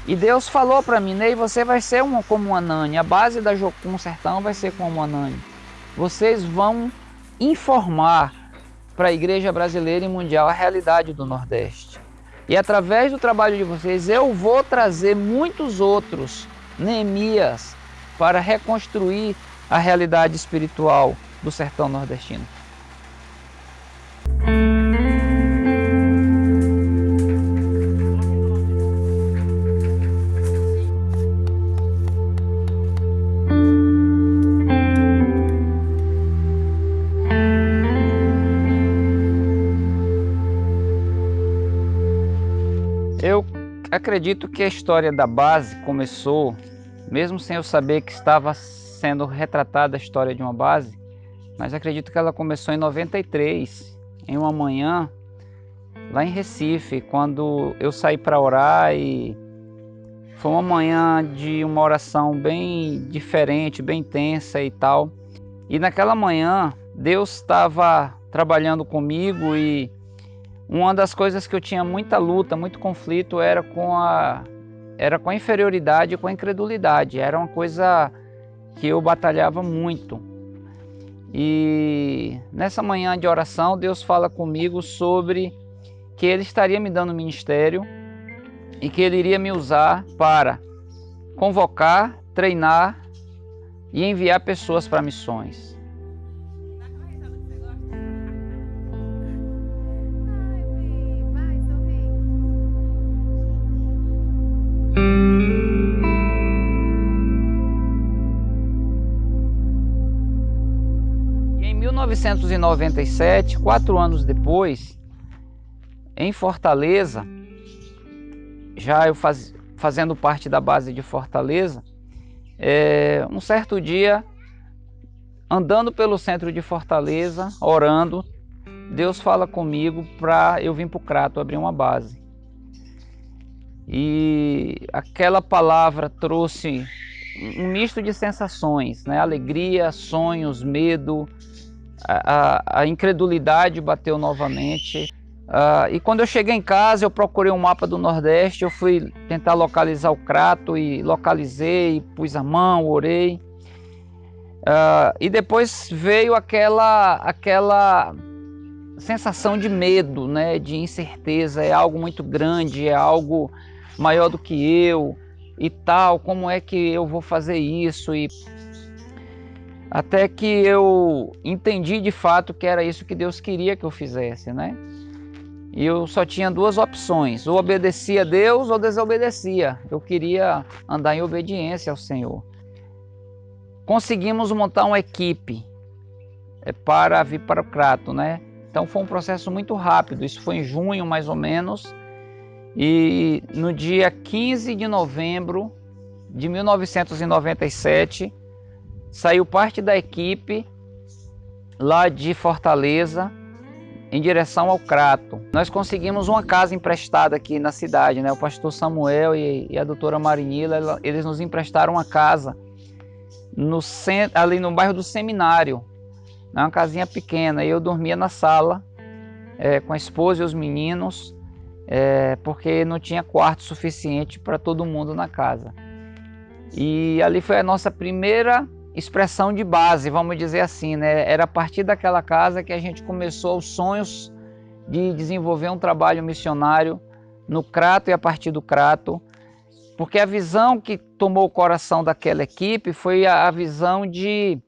E Deus falou para mim: Ney, você vai ser como uma Anani, a base da Jocum Sertão vai ser como uma Anani. Vocês vão informar para a igreja brasileira e mundial a realidade do Nordeste. E através do trabalho de vocês, eu vou trazer muitos outros Neemias para reconstruir a realidade espiritual do sertão nordestino. Eu acredito que a história da base começou, mesmo sem eu saber que estava sendo retratada a história de uma base, mas acredito que ela começou em 93, em uma manhã, lá em Recife, quando eu saí para orar, e foi uma manhã de uma oração bem diferente, bem intensa e tal. E naquela manhã, Deus estava trabalhando comigo, e uma das coisas que eu tinha muita luta, muito conflito, era com a inferioridade e com a incredulidade. Era uma coisa que eu batalhava muito. E nessa manhã de oração, Deus fala comigo sobre que Ele estaria me dando ministério e que Ele iria me usar para convocar, treinar e enviar pessoas para missões. Em 1997, 4 anos depois, em Fortaleza, já eu fazendo parte da base de Fortaleza, um certo dia, andando pelo centro de Fortaleza, orando, Deus fala comigo para eu vir para o Crato abrir uma base. E aquela palavra trouxe um misto de sensações, né? Alegria, sonhos, medo, a incredulidade bateu novamente. E quando eu cheguei em casa, eu procurei um mapa do Nordeste, eu fui tentar localizar o Crato e localizei, pus a mão, orei. E depois veio aquela sensação de medo, né? De incerteza, é algo muito grande, é algo maior do que eu e tal, como é que eu vou fazer isso? E até que eu entendi de fato que era isso que Deus queria que eu fizesse, né? E eu só tinha 2 opções: ou obedecia a Deus ou desobedecia. Eu queria andar em obediência ao Senhor. Conseguimos montar uma equipe para vir para o Crato, né? Então foi um processo muito rápido, isso foi em junho mais ou menos. E no dia 15 de novembro de 1997, saiu parte da equipe lá de Fortaleza em direção ao Crato. Nós conseguimos uma casa emprestada aqui na cidade, né? O pastor Samuel e a doutora Marinila, eles nos emprestaram uma casa ali no bairro do Seminário, né? Uma casinha pequena. E eu dormia na sala com a esposa e os meninos, porque não tinha quarto suficiente para todo mundo na casa. E ali foi a nossa primeira expressão de base, vamos dizer assim, né? Era a partir daquela casa que a gente começou os sonhos de desenvolver um trabalho missionário no Crato e a partir do Crato, porque a visão que tomou o coração daquela equipe foi a visão de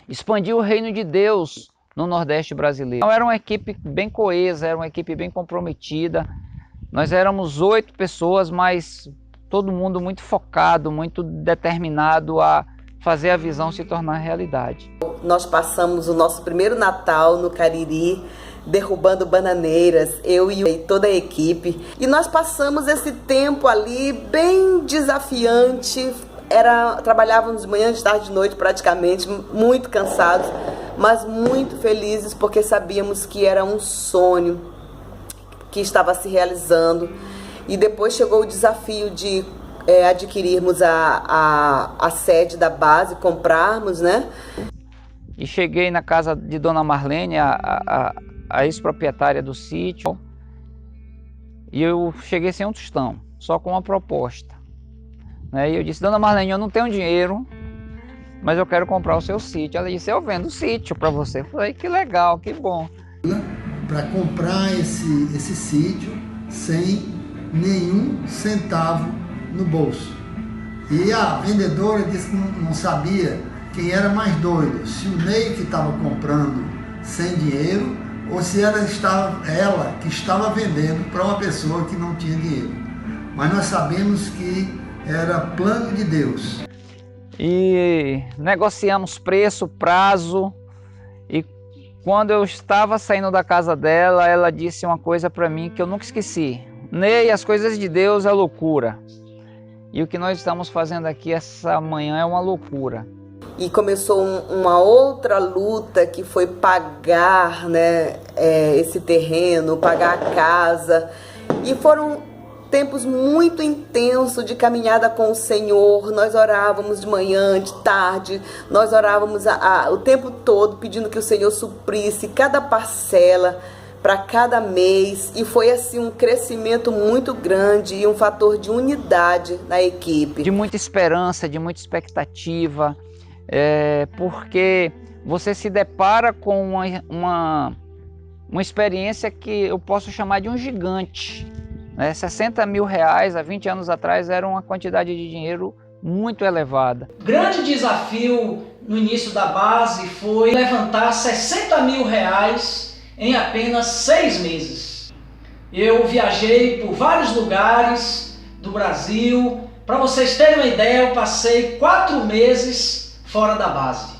expandir o reino de Deus no Nordeste brasileiro. Então era uma equipe bem coesa, era uma equipe bem comprometida. Nós éramos 8 pessoas, mas todo mundo muito focado, muito determinado a fazer a visão se tornar realidade. Nós passamos o nosso primeiro Natal no Cariri, derrubando bananeiras, eu e toda a equipe. E nós passamos esse tempo ali bem desafiante. Trabalhávamos de manhã, de tarde, de noite praticamente, muito cansados, mas muito felizes porque sabíamos que era um sonho que estava se realizando. E depois chegou o desafio de adquirirmos a sede da base, comprarmos, né? E cheguei na casa de Dona Marlene, a ex-proprietária do sítio, e eu cheguei sem um tostão, só com uma proposta, né? E eu disse: dona Marlene, eu não tenho dinheiro, mas eu quero comprar o seu sítio. Ela disse: eu vendo o sítio para você. Eu falei: que legal, que bom. Para comprar esse sítio sem nenhum centavo no bolso. E a vendedora disse que não sabia quem era mais doido, se o Ney que estava comprando sem dinheiro ou se ela que estava vendendo para uma pessoa que não tinha dinheiro. Mas nós sabemos que era plano de Deus. E negociamos preço, prazo, e quando eu estava saindo da casa dela, ela disse uma coisa para mim que eu nunca esqueci: Ney, as coisas de Deus é loucura. E o que nós estamos fazendo aqui essa manhã é uma loucura. E começou uma outra luta, que foi pagar, né, esse terreno, pagar a casa. E foram tempos muito intensos de caminhada com o Senhor. Nós orávamos de manhã, de tarde, nós orávamos o tempo todo pedindo que o Senhor suprisse cada parcela para cada mês, e foi assim um crescimento muito grande e um fator de unidade na equipe. De muita esperança, de muita expectativa, porque você se depara com uma experiência que eu posso chamar de um gigante, né? 60 mil reais há 20 anos atrás era uma quantidade de dinheiro muito elevada. Grande desafio no início da base foi levantar 60 mil reais em apenas 6 meses. Eu viajei por vários lugares do Brasil. Para vocês terem uma ideia, eu passei 4 meses fora da base.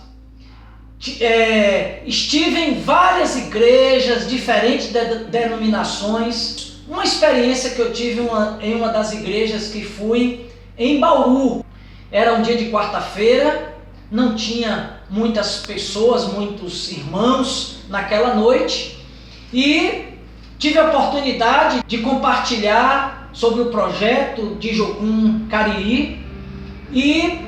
Estive em várias igrejas, diferentes denominações. Uma experiência que eu tive em uma das igrejas que fui em Bauru. Era um dia de quarta-feira, não tinha muitas pessoas, muitos irmãos naquela noite, e tive a oportunidade de compartilhar sobre o projeto de Jocum Cariri, e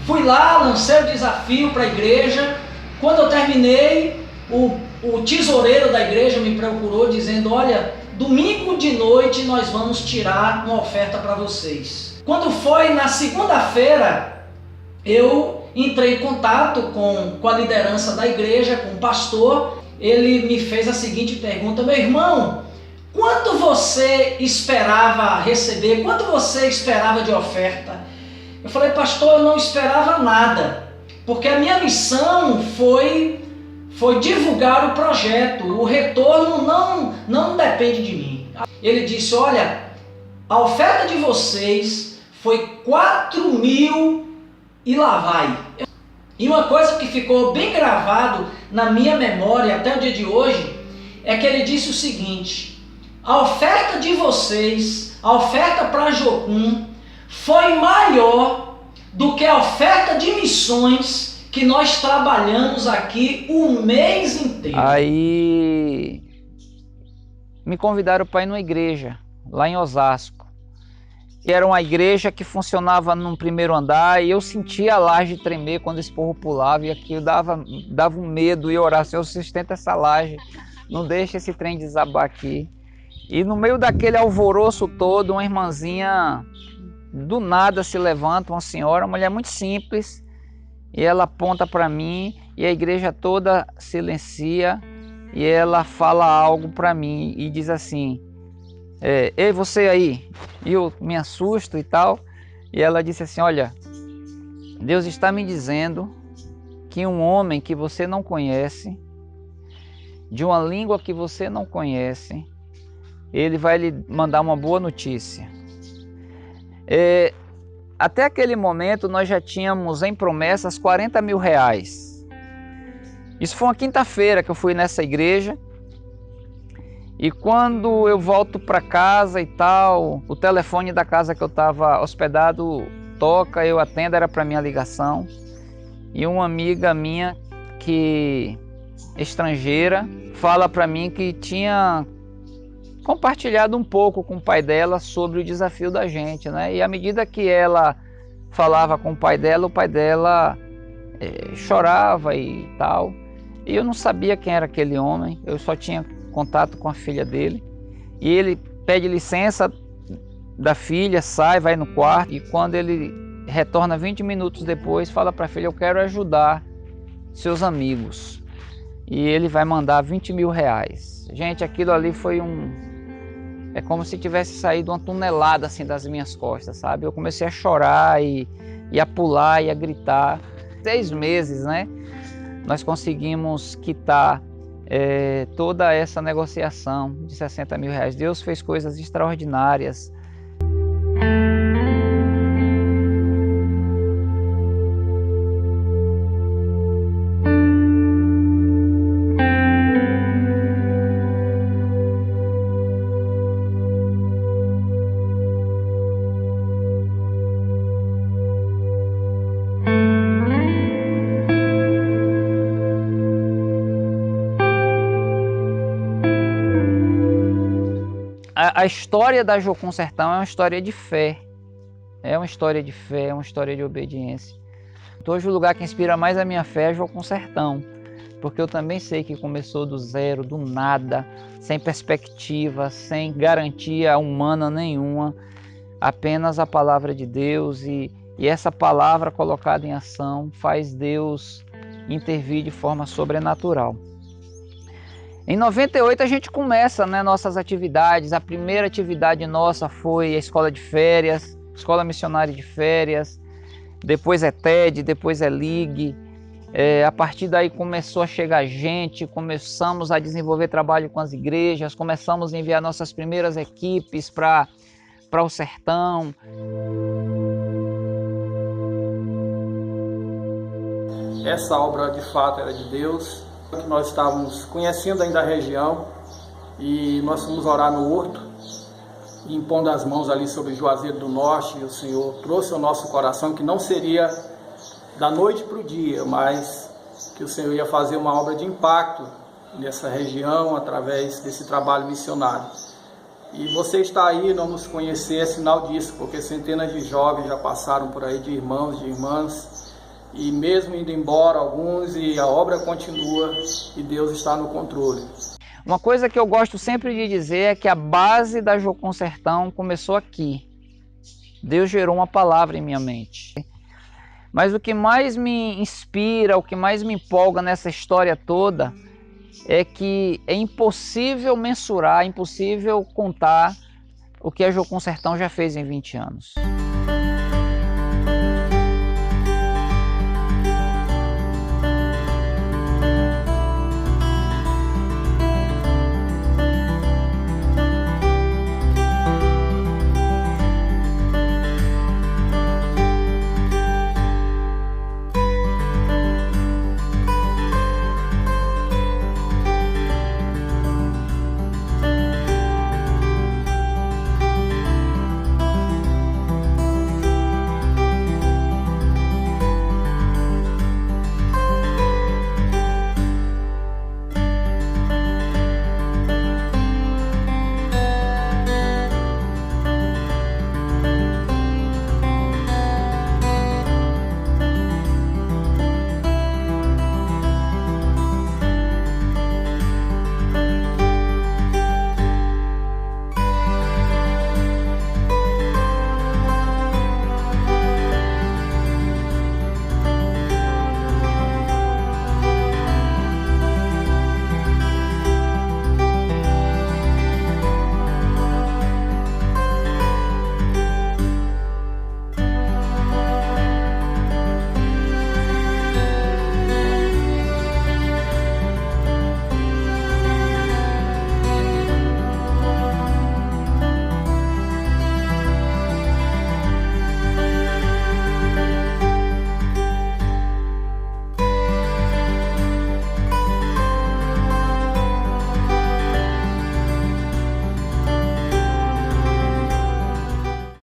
fui lá, lancei o desafio para a igreja. Quando eu terminei, o tesoureiro da igreja me procurou dizendo: olha, domingo de noite nós vamos tirar uma oferta para vocês. Quando foi na segunda-feira, eu entrei em contato com a liderança da igreja, com o pastor. Ele me fez a seguinte pergunta: meu irmão, quanto você esperava receber? Quanto você esperava de oferta? Eu falei: pastor, eu não esperava nada, porque a minha missão foi divulgar o projeto. O retorno não depende de mim. Ele disse: olha, a oferta de vocês foi 4 mil e lá vai. E uma coisa que ficou bem gravado na minha memória até o dia de hoje é que ele disse o seguinte: a oferta de vocês, a oferta para Jocum, foi maior do que a oferta de missões que nós trabalhamos aqui o mês inteiro. Aí me convidaram para ir numa igreja lá em Osasco. Era uma igreja que funcionava num primeiro andar, e eu sentia a laje tremer quando esse povo pulava, e aquilo dava um medo. E eu orava: Senhor, sustenta essa laje, não deixa esse trem desabar aqui. E no meio daquele alvoroço todo, uma irmãzinha do nada se levanta, uma senhora, uma mulher muito simples, e ela aponta para mim, e a igreja toda silencia, e ela fala algo para mim e diz assim: ei, você aí. E eu me assusto e tal, e ela disse assim: olha, Deus está me dizendo que um homem que você não conhece, de uma língua que você não conhece, ele vai lhe mandar uma boa notícia. Até aquele momento nós já tínhamos em promessas 40 mil reais. Isso foi uma quinta-feira que eu fui nessa igreja. E quando eu volto para casa e tal, o telefone da casa que eu estava hospedado toca, eu atendo, era para minha ligação. E uma amiga minha, estrangeira, fala para mim que tinha compartilhado um pouco com o pai dela sobre o desafio da gente, né? E à medida que ela falava com o pai dela chorava e tal. E eu não sabia quem era aquele homem, eu só tinha contato com a filha dele, e ele pede licença da filha, sai, vai no quarto, e quando ele retorna 20 minutos depois, fala para a filha: eu quero ajudar seus amigos. E ele vai mandar 20 mil reais. Gente, aquilo ali foi é como se tivesse saído uma tonelada assim das minhas costas, sabe? Eu comecei a chorar e a pular e a gritar. 6 meses, né? Nós conseguimos quitar toda essa negociação de 60 mil reais. Deus fez coisas extraordinárias. A história da Jocum Sertão é uma história de fé. É uma história de fé, é uma história de obediência. Hoje o lugar que inspira mais a minha fé é Jocum Sertão, porque eu também sei que começou do zero, do nada, sem perspectiva, sem garantia humana nenhuma, apenas a palavra de Deus, e essa palavra colocada em ação faz Deus intervir de forma sobrenatural. Em 98 a gente começa, né, nossas atividades. A primeira atividade nossa foi a escola de férias, escola missionária de férias, depois é TED, depois é LIG. A partir daí começou a chegar gente, começamos a desenvolver trabalho com as igrejas, começamos a enviar nossas primeiras equipes para o sertão. Essa obra de fato era de Deus. Nós estávamos conhecendo ainda a região e nós fomos orar no horto, impondo as mãos ali sobre Juazeiro do Norte, e o Senhor trouxe ao nosso coração que não seria da noite para o dia, mas que o Senhor ia fazer uma obra de impacto nessa região através desse trabalho missionário. E você está aí, não nos conhecer, é sinal disso, porque centenas de jovens já passaram por aí, de irmãos, de irmãs, e mesmo indo embora alguns, e a obra continua e Deus está no controle. Uma coisa que eu gosto sempre de dizer é que a base da Jocum Sertão começou aqui. Deus gerou uma palavra em minha mente. Mas o que mais me inspira, o que mais me empolga nessa história toda é que é impossível mensurar, impossível contar o que a Jocum Sertão já fez em 20 anos.